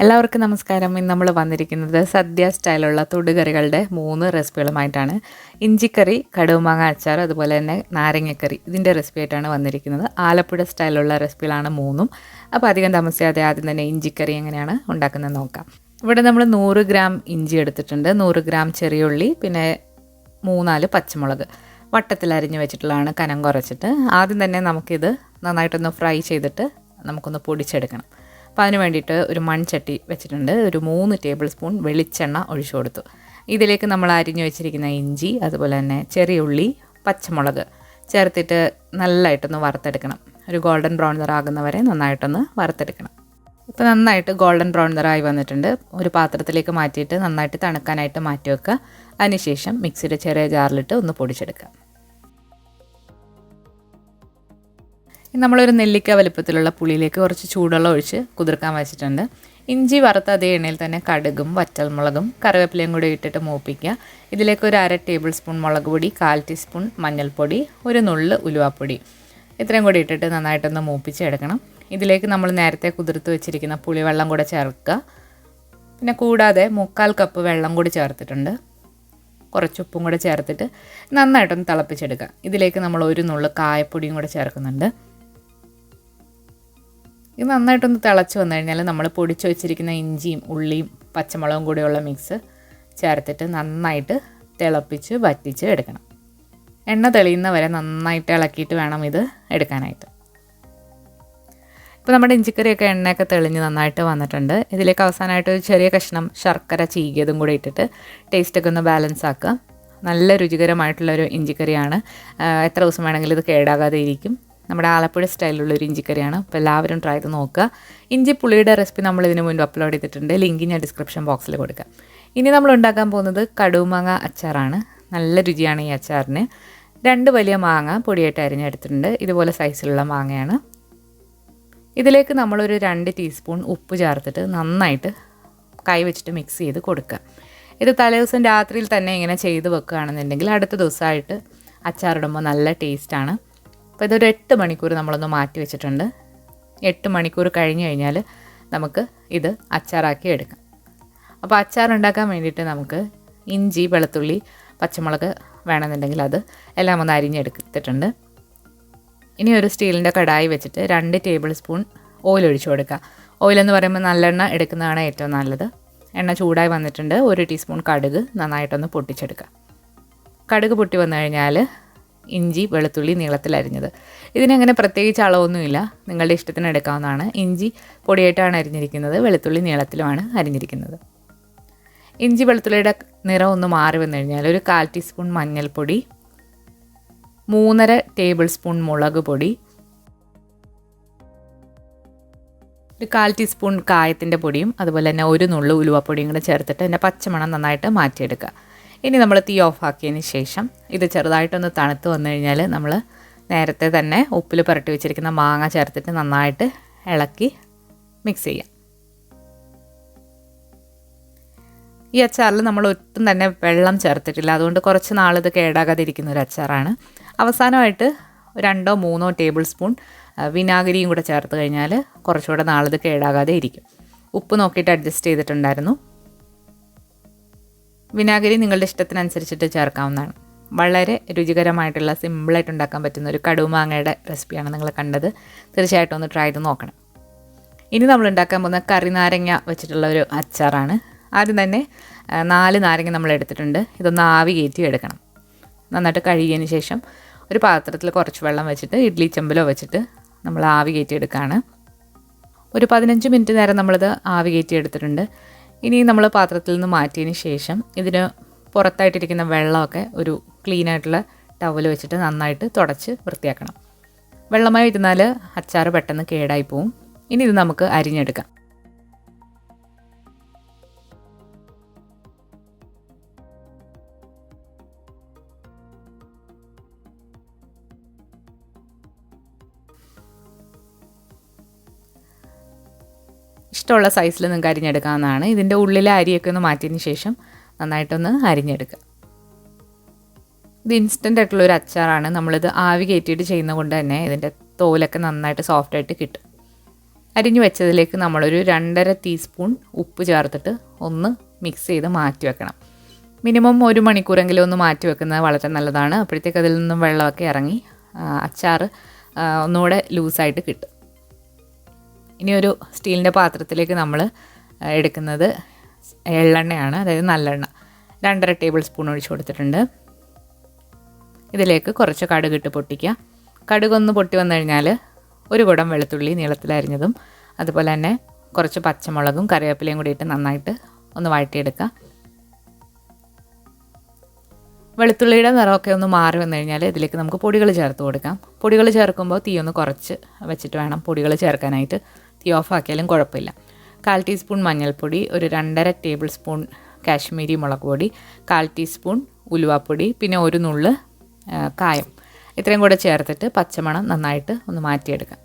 എല്ലാവർക്കും നമസ്കാരം. ഇന്ന് നമ്മൾ വന്നിരിക്കുന്നത് സദ്യ സ്റ്റൈലുള്ള തൊടുകറികളുടെ 3 റെസിപ്പികളുമായിട്ടാണ്. ഇഞ്ചിക്കറി, കടുമാങ്ങ അച്ചാർ, അതുപോലെ തന്നെ നാരങ്ങക്കറി. ഇതിൻ്റെ റെസിപ്പി ആയിട്ടാണ് വന്നിരിക്കുന്നത്. ആലപ്പുഴ സ്റ്റൈലുള്ള റെസിപ്പികളാണ് 3ഉം. അപ്പോൾ അധികം താമസിയാതെ ആദ്യം തന്നെ ഇഞ്ചിക്കറി എങ്ങനെയാണ് ഉണ്ടാക്കുന്നത് നോക്കാം. ഇവിടെ നമ്മൾ 100 ഗ്രാം ഇഞ്ചി എടുത്തിട്ടുണ്ട്, 100 ഗ്രാം ചെറിയ ഉള്ളി, പിന്നെ 3-4 പച്ചമുളക് വട്ടത്തിൽ അരിഞ്ഞ് വെച്ചിട്ടുള്ളതാണ്, കനം കുറച്ചിട്ട്. ആദ്യം തന്നെ നമുക്കിത് നന്നായിട്ടൊന്ന് ഫ്രൈ ചെയ്തിട്ട് നമുക്കൊന്ന് പൊടിച്ചെടുക്കണം. അപ്പോൾ അതിന് വേണ്ടിയിട്ട് ഒരു മൺചട്ടി വെച്ചിട്ടുണ്ട്. ഒരു 3 ടേബിൾ സ്പൂൺ വെളിച്ചെണ്ണ ഒഴിച്ചു കൊടുത്തു. ഇതിലേക്ക് നമ്മൾ അരിഞ്ഞു വെച്ചിരിക്കുന്ന ഇഞ്ചി, അതുപോലെ തന്നെ ചെറിയ ഉള്ളി, പച്ചമുളക് ചേർത്തിട്ട് നല്ലതായിട്ടൊന്ന് വറുത്തെടുക്കണം. ഒരു ഗോൾഡൻ ബ്രൗൺ നിറാകുന്ന വരെ നന്നായിട്ടൊന്ന് വറുത്തെടുക്കണം. ഇപ്പോൾ നന്നായിട്ട് ഗോൾഡൻ ബ്രൗൺ നിറായി വന്നിട്ടുണ്ട്. ഒരു പാത്രത്തിലേക്ക് മാറ്റിയിട്ട് നന്നായിട്ട് തണുക്കാനായിട്ട് മാറ്റി വെക്കുക. അതിനുശേഷം മിക്സിയുടെ ചെറിയ ജാറിലിട്ട് ഒന്ന് പൊടിച്ചെടുക്കുക. നമ്മളൊരു നെല്ലിക്ക വലിപ്പത്തിലുള്ള പുളിയിലേക്ക് കുറച്ച് ചൂടുവെള്ളം ഒഴിച്ച് കുതിർക്കാൻ വെച്ചിട്ടുണ്ട്. ഇഞ്ചി വറുത്ത അതേ എണ്ണയിൽ തന്നെ കടുകും വറ്റൽമുളകും കറിവേപ്പിലയും കൂടി ഇട്ടിട്ട് മൂപ്പിക്കുക. ഇതിലേക്ക് ഒരു 1/2 ടേബിൾ സ്പൂൺ മുളക് പൊടി, 1/4 ടീസ്പൂൺ മഞ്ഞൾപ്പൊടി, ഒരു നുള്ള് ഉലുവാപ്പൊടി ഇത്രയും കൂടി ഇട്ടിട്ട് നന്നായിട്ടൊന്ന് മൂപ്പിച്ചെടുക്കണം. ഇതിലേക്ക് നമ്മൾ നേരത്തെ കുതിർത്ത് വെച്ചിരിക്കുന്ന പുളിവെള്ളം കൂടെ ചേർക്കുക. പിന്നെ കൂടാതെ 3/4 കപ്പ് വെള്ളം കൂടി ചേർത്തിട്ടുണ്ട്. കുറച്ച് ഉപ്പും കൂടെ ചേർത്തിട്ട് നന്നായിട്ടൊന്ന് തിളപ്പിച്ചെടുക്കുക. ഇതിലേക്ക് നമ്മൾ ഒരു നുള്ള് കായപ്പൊടിയും കൂടെ ചേർക്കുന്നുണ്ട്. ഇത് നന്നായിട്ടൊന്ന് തിളച്ച് വന്നു കഴിഞ്ഞാൽ നമ്മൾ പൊടിച്ച് വെച്ചിരിക്കുന്ന ഇഞ്ചിയും ഉള്ളിയും പച്ചമുളകും കൂടിയുള്ള മിക്സ് ചേർത്തിട്ട് നന്നായിട്ട് തിളപ്പിച്ച് വറ്റിച്ച് എടുക്കണം. എണ്ണ തെളിയുന്ന വരെ നന്നായിട്ട് ഇളക്കിയിട്ട് വേണം ഇത് എടുക്കാനായിട്ട്. ഇപ്പോൾ നമ്മുടെ ഇഞ്ചിക്കറിയൊക്കെ എണ്ണയൊക്കെ തെളിഞ്ഞ് നന്നായിട്ട് വന്നിട്ടുണ്ട്. ഇതിലേക്ക് അവസാനമായിട്ട് ഒരു ചെറിയ കഷ്ണം ശർക്കര ചീകിയതും കൂടി ഇട്ടിട്ട് ടേസ്റ്റൊക്കെ ഒന്ന് ബാലൻസ് ആക്കുക. നല്ല രുചികരമായിട്ടുള്ളൊരു ഇഞ്ചിക്കറിയാണ്. എത്ര ദിവസം വേണമെങ്കിലും ഇത് കേടാകാതെ ഇരിക്കും. നമ്മുടെ ആലപ്പുഴ സ്റ്റൈലിലുള്ളൊരു ഇഞ്ചിക്കറിയാണ്. അപ്പോൾ എല്ലാവരും ട്രൈ ചെയ്ത് നോക്കുക. ഇഞ്ചിപ്പുളിയുടെ റെസിപ്പി നമ്മൾ ഇതിനു മുൻപ് അപ്ലോഡ് ചെയ്തിട്ടുണ്ട്. ലിങ്ക് ഞാൻ ഡിസ്ക്രിപ്ഷൻ ബോക്സിൽ കൊടുക്കാം. ഇനി നമ്മൾ ഉണ്ടാക്കാൻ പോകുന്നത് കടുമാങ്ങ അച്ചാറാണ്. നല്ല രുചിയാണ് ഈ അച്ചാറിന്. 2 വലിയ മാങ്ങ പൊടിയായിട്ട് അരിഞ്ഞെടുത്തിട്ടുണ്ട്. ഇതുപോലെ സൈസിലുള്ള മാങ്ങയാണ്. ഇതിലേക്ക് നമ്മളൊരു 2 ടീസ്പൂൺ ഉപ്പ് ചേർത്തിട്ട് നന്നായിട്ട് കൈ വെച്ചിട്ട് മിക്സ് ചെയ്ത് കൊടുക്കുക. ഇത് തലേദിവസം രാത്രിയിൽ തന്നെ ഇങ്ങനെ ചെയ്ത് വെക്കുകയാണെന്നുണ്ടെങ്കിൽ അടുത്ത ദിവസമായിട്ട് അച്ചാറിടുമ്പോൾ നല്ല ടേസ്റ്റാണ്. അപ്പോൾ ഇതൊരു 8 മണിക്കൂർ നമ്മളൊന്ന് മാറ്റി വെച്ചിട്ടുണ്ട്. 8 മണിക്കൂർ കഴിഞ്ഞ് കഴിഞ്ഞാൽ നമുക്ക് ഇത് അച്ചാറാക്കി എടുക്കാം. അപ്പോൾ അച്ചാർ ഉണ്ടാക്കാൻ വേണ്ടിയിട്ട് നമുക്ക് ഇഞ്ചി, വെളുത്തുള്ളി, പച്ചമുളക് വേണമെന്നുണ്ടെങ്കിൽ അത് എല്ലാം ഒന്ന് അരിഞ്ഞെടുത്തിട്ടുണ്ട്. ഇനി ഒരു സ്റ്റീലിൻ്റെ കടായി വെച്ചിട്ട് 2 ടേബിൾ സ്പൂൺ ഓയിൽ ഒഴിച്ചു കൊടുക്കുക. ഓയിലെന്ന് പറയുമ്പോൾ നല്ലെണ്ണ എടുക്കുന്നതാണ് ഏറ്റവും നല്ലത്. എണ്ണ ചൂടായി വന്നിട്ടുണ്ട്. 1 ടീസ്പൂൺ കടുക് നന്നായിട്ടൊന്ന് പൊട്ടിച്ചെടുക്കുക. കടുക് പൊട്ടി വന്നു കഴിഞ്ഞാൽ ഇഞ്ചി, വെളുത്തുള്ളി നീളത്തിൽ അരിഞ്ഞത്. ഇതിനങ്ങനെ പ്രത്യേകിച്ച് അളവൊന്നുമില്ല, നിങ്ങളുടെ ഇഷ്ടത്തിന് എടുക്കാവുന്നതാണ്. ഇഞ്ചി പൊടിയായിട്ടാണ് അരിഞ്ഞിരിക്കുന്നത്, വെളുത്തുള്ളി നീളത്തിലുമാണ് അരിഞ്ഞിരിക്കുന്നത്. ഇഞ്ചി വെളുത്തുള്ളിയുടെ നിറം ഒന്ന് മാറി വന്നു കഴിഞ്ഞാൽ ഒരു 1/4 ടീസ്പൂൺ മഞ്ഞൾപ്പൊടി, 3.5 ടേബിൾ സ്പൂൺ മുളക് പൊടി, ഒരു 1/4 ടീസ്പൂൺ കായത്തിൻ്റെ പൊടിയും അതുപോലെ തന്നെ ഒരു നുള്ളു ഉലുവപ്പൊടിയും കൂടെ ചേർത്തിട്ട് അതിൻ്റെ പച്ചമണം നന്നായിട്ട് മാറ്റിയെടുക്കുക. ഇനി നമ്മൾ തീ ഓഫാക്കിയതിന് ശേഷം ഇത് ചെറുതായിട്ടൊന്ന് തണുത്ത് വന്നു കഴിഞ്ഞാൽ നമ്മൾ നേരത്തെ തന്നെ ഉപ്പിൽ പുരട്ടി വെച്ചിരിക്കുന്ന മാങ്ങ ചേർത്തിട്ട് നന്നായിട്ട് ഇളക്കി മിക്സ് ചെയ്യാം. ഈ അച്ചാറിൽ നമ്മൾ ഒട്ടും തന്നെ വെള്ളം ചേർത്തിട്ടില്ല, അതുകൊണ്ട് കുറച്ച് നാളിത് കേടാകാതെ ഇരിക്കുന്ന ഒരു അച്ചാറാണ്. അവസാനമായിട്ട് 2-3 ടേബിൾ സ്പൂൺ വിനാഗിരിയും കൂടെ ചേർത്ത് കഴിഞ്ഞാൽ കുറച്ചുകൂടെ നാളിത് കേടാകാതെ ഇരിക്കും. ഉപ്പ് നോക്കിയിട്ട് അഡ്ജസ്റ്റ് ചെയ്തിട്ടുണ്ടായിരുന്നു. വിനാഗിരി നിങ്ങളുടെ ഇഷ്ടത്തിനനുസരിച്ചിട്ട് ചേർക്കാവുന്നതാണ്. വളരെ രുചികരമായിട്ടുള്ള സിമ്പിളായിട്ട് ഉണ്ടാക്കാൻ പറ്റുന്ന ഒരു കടുമാങ്ങയുടെ റെസിപ്പിയാണ് നിങ്ങൾ കണ്ടത്. തീർച്ചയായിട്ടും ഒന്ന് ട്രൈ ചെയ്ത് നോക്കണം. ഇനി നമ്മൾ ഉണ്ടാക്കാൻ പോകുന്ന കറി നാരങ്ങ വെച്ചിട്ടുള്ള ഒരു അച്ചാറാണ്. ആദ്യം തന്നെ 4 നാരങ്ങ നമ്മൾ എടുത്തിട്ടുണ്ട്. ഇതൊന്ന് ആവി കയറ്റി എടുക്കണം. നന്നായിട്ട് കഴുകിയതിന് ശേഷം ഒരു പാത്രത്തിൽ കുറച്ച് വെള്ളം വെച്ചിട്ട് ഇഡ്ഡലി ചെമ്പിലോ വെച്ചിട്ട് നമ്മൾ ആവി കയറ്റി എടുക്കുകയാണ്. ഒരു 15 മിനിറ്റ് നേരം നമ്മളിത് ആവി കയറ്റി എടുത്തിട്ടുണ്ട്. ഇനി നമ്മൾ പാത്രത്തിൽ നിന്ന് മാറ്റിയതിന് ശേഷം ഇതിന് പുറത്തായിട്ടിരിക്കുന്ന വെള്ളമൊക്കെ ഒരു ക്ലീൻ ആയിട്ടുള്ള ടവൽ വെച്ചിട്ട് നന്നായിട്ട് തുടച്ച് വൃത്തിയാക്കണം. വെള്ളമായി ഇരുന്നാൽ അച്ചാർ പെട്ടെന്ന് കേടായി പോവും. ഇനി ഇത് നമുക്ക് അരിഞ്ഞെടുക്കാം. ഇഷ്ടമുള്ള സൈസിൽ നിങ്ങൾക്ക് അരിഞ്ഞെടുക്കാവുന്നതാണ്. ഇതിൻ്റെ ഉള്ളിലെ അരിയൊക്കെ ഒന്ന് മാറ്റിയതിന് ശേഷം നന്നായിട്ടൊന്ന് അരിഞ്ഞെടുക്കുക. ഇത് ഇൻസ്റ്റൻ്റ് ആയിട്ടുള്ളൊരു അച്ചാറാണ്. നമ്മളിത് ആവി കയറ്റിയിട്ട് ചെയ്യുന്നത് കൊണ്ട് തന്നെ ഇതിൻ്റെ തോലൊക്കെ നന്നായിട്ട് സോഫ്റ്റായിട്ട് കിട്ടും. അരിഞ്ഞു വെച്ചതിലേക്ക് നമ്മളൊരു 2.5 ടീസ്പൂൺ ഉപ്പ് ചേർത്തിട്ട് ഒന്ന് മിക്സ് ചെയ്ത് മാറ്റി വെക്കണം. മിനിമം 1 മണിക്കൂറെങ്കിലും ഒന്ന് മാറ്റി വെക്കുന്നത് വളരെ നല്ലതാണ്. അപ്പോഴത്തേക്ക് അതിൽ നിന്നും വെള്ളമൊക്കെ ഇറങ്ങി അച്ചാർ ഒന്നുകൂടെ ലൂസായിട്ട് കിട്ടും. ഇനി ഒരു സ്റ്റീലിൻ്റെ പാത്രത്തിലേക്ക് നമ്മൾ എടുക്കുന്നത് എള്ളെണ്ണയാണ്, അതായത് നല്ലെണ്ണ. 2.5 ടേബിൾ സ്പൂൺ ഒഴിച്ച് കൊടുത്തിട്ടുണ്ട്. ഇതിലേക്ക് കുറച്ച് കടുകിട്ട് പൊട്ടിക്കുക. കടുകൊന്ന് പൊട്ടി വന്നു കഴിഞ്ഞാൽ ഒരു കുടം വെളുത്തുള്ളി നീളത്തിലരിഞ്ഞതും അതുപോലെ തന്നെ കുറച്ച് പച്ചമുളകും കറിവേപ്പിലയും കൂടി ഇട്ട് നന്നായിട്ട് ഒന്ന് വഴറ്റിയെടുക്കുക. വെളുത്തുള്ളിയുടെ നിറമൊക്കെ ഒന്ന് മാറി വന്നു കഴിഞ്ഞാൽ ഇതിലേക്ക് നമുക്ക് പൊടികൾ ചേർത്ത് കൊടുക്കാം. പൊടികൾ ചേർക്കുമ്പോൾ തീ ഒന്ന് കുറച്ച് വെച്ചിട്ട് വേണം പൊടികൾ ചേർക്കാനായിട്ട്. തീ ഓഫാക്കിയാലും കുഴപ്പമില്ല. 1/4 ടീസ്പൂൺ മഞ്ഞൾപ്പൊടി, ഒരു 2.5 ടേബിൾ സ്പൂൺ കാശ്മീരി മുളക് പൊടി, 1/4 ടീസ്പൂൺ ഉലുവാപ്പൊടി, പിന്നെ ഒരു നുള്ള് കായം. ഇത്രയും കൂടെ ചേർത്തിട്ട് പച്ചമണം നന്നായിട്ട് ഒന്ന് മാറ്റിയെടുക്കാം.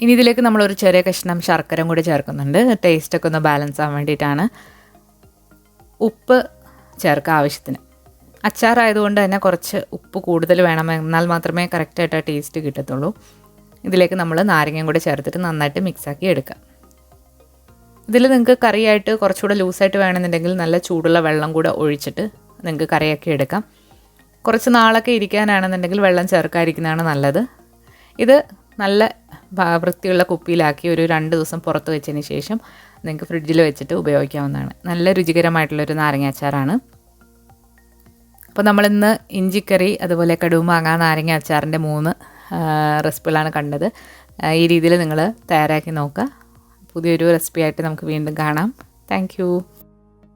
ഇനി ഇതിലേക്ക് നമ്മളൊരു ചെറിയ കഷ്ണം ശർക്കരയും കൂടി ചേർക്കുന്നുണ്ട്. ടേസ്റ്റൊക്കെ ഒന്ന് ബാലൻസ് ആവാൻ വേണ്ടിയിട്ടാണ്. ഉപ്പ് ചേർക്കുക ആവശ്യത്തിന്. അച്ചാറായതുകൊണ്ട് തന്നെ കുറച്ച് ഉപ്പ് കൂടുതൽ വേണം, എന്നാൽ മാത്രമേ കറക്റ്റായിട്ട് ആ ടേസ്റ്റ് കിട്ടത്തുള്ളൂ. ഇതിലേക്ക് നമ്മൾ നാരങ്ങയും കൂടി ചേർത്തിട്ട് നന്നായിട്ട് മിക്സാക്കി എടുക്കുക. ഇതിൽ നിങ്ങൾക്ക് കറിയായിട്ട് കുറച്ചുകൂടെ ലൂസായിട്ട് വേണമെന്നുണ്ടെങ്കിൽ നല്ല ചൂടുള്ള വെള്ളം കൂടെ ഒഴിച്ചിട്ട് നിങ്ങൾക്ക് കറിയാക്കി എടുക്കാം. കുറച്ച് നാളൊക്കെ ഇരിക്കാനാണെന്നുണ്ടെങ്കിൽ വെള്ളം ചേർക്കാതിരിക്കുന്നതാണ് നല്ലത്. ഇത് നല്ല വൃത്തിയുള്ള കുപ്പിയിലാക്കി ഒരു 2 ദിവസം പുറത്ത് വെച്ചതിന് ശേഷം നിങ്ങൾക്ക് ഫ്രിഡ്ജിൽ വെച്ചിട്ട് ഉപയോഗിക്കാവുന്നതാണ്. നല്ല രുചികരമായിട്ടുള്ളൊരു നാരങ്ങ അച്ചാറാണ്. അപ്പോൾ നമ്മളിന്ന് ഇഞ്ചിക്കറി, അതുപോലെ കടുമാങ്ങ, നാരങ്ങ അച്ചാറിൻ്റെ 3 റെസിപ്പികളാണ് കണ്ടത്. ഈ രീതിയിൽ നിങ്ങൾ തയ്യാറാക്കി നോക്കുക. പുതിയൊരു റെസിപ്പിയായിട്ട് നമുക്ക് വീണ്ടും കാണാം. താങ്ക്